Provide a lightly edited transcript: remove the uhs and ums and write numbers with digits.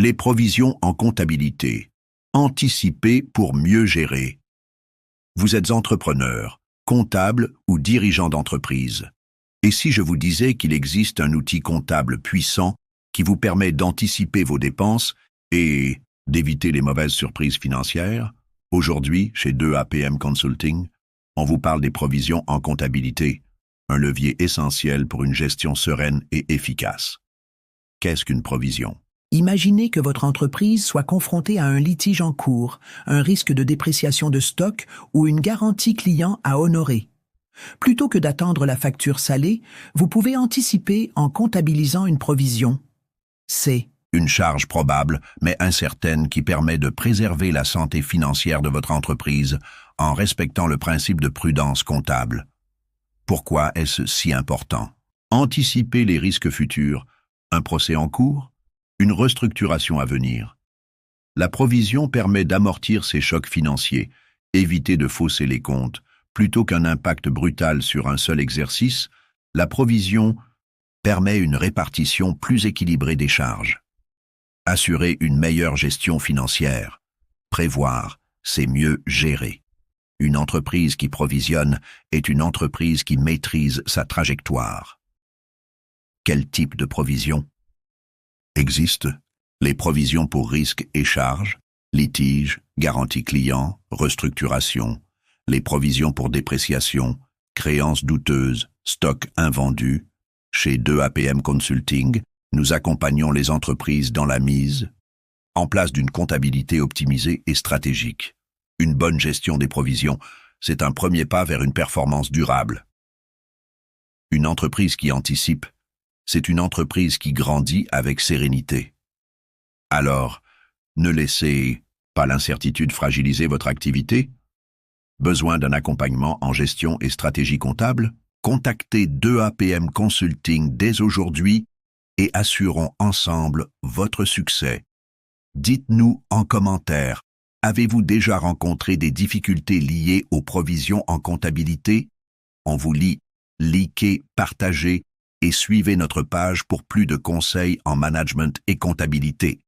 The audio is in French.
Les provisions en comptabilité. Anticiper pour mieux gérer. Vous êtes entrepreneur, comptable ou dirigeant d'entreprise. Et si je vous disais qu'il existe un outil comptable puissant qui vous permet d'anticiper vos dépenses et d'éviter les mauvaises surprises financières? Aujourd'hui, chez 2APM Consulting, on vous parle des provisions en comptabilité, un levier essentiel pour une gestion sereine et efficace. Qu'est-ce qu'une provision? Imaginez que votre entreprise soit confrontée à un litige en cours, un risque de dépréciation de stock ou une garantie client à honorer. Plutôt que d'attendre la facture salée, vous pouvez anticiper en comptabilisant une provision. C'est Une charge probable, mais incertaine qui permet de préserver la santé financière de votre entreprise en respectant le principe de prudence comptable. Pourquoi est-ce si important? Anticiper les risques futurs, un procès en cours, une restructuration à venir. La provision permet d'amortir ces chocs financiers, éviter de fausser les comptes. Plutôt qu'un impact brutal sur un seul exercice, la provision permet une répartition plus équilibrée des charges. Assurer une meilleure gestion financière. Prévoir, c'est mieux gérer. Une entreprise qui provisionne est une entreprise qui maîtrise sa trajectoire. Quel type de provision existent? Les provisions pour risques et charges, litiges, garantie client, restructuration, les provisions pour dépréciation, créances douteuses, stock invendu. Chez 2APM Consulting, nous accompagnons les entreprises dans la mise en place d'une comptabilité optimisée et stratégique. Une bonne gestion des provisions, c'est un premier pas vers une performance durable. Une entreprise qui anticipe, c'est une entreprise qui grandit avec sérénité. Alors, ne laissez pas l'incertitude fragiliser votre activité. Besoin d'un accompagnement en gestion et stratégie comptable? Contactez 2APM Consulting dès aujourd'hui et assurons ensemble votre succès. Dites-nous en commentaire, avez-vous déjà rencontré des difficultés liées aux provisions en comptabilité? On vous lit, likez, partagez et suivez notre page pour plus de conseils en management et comptabilité.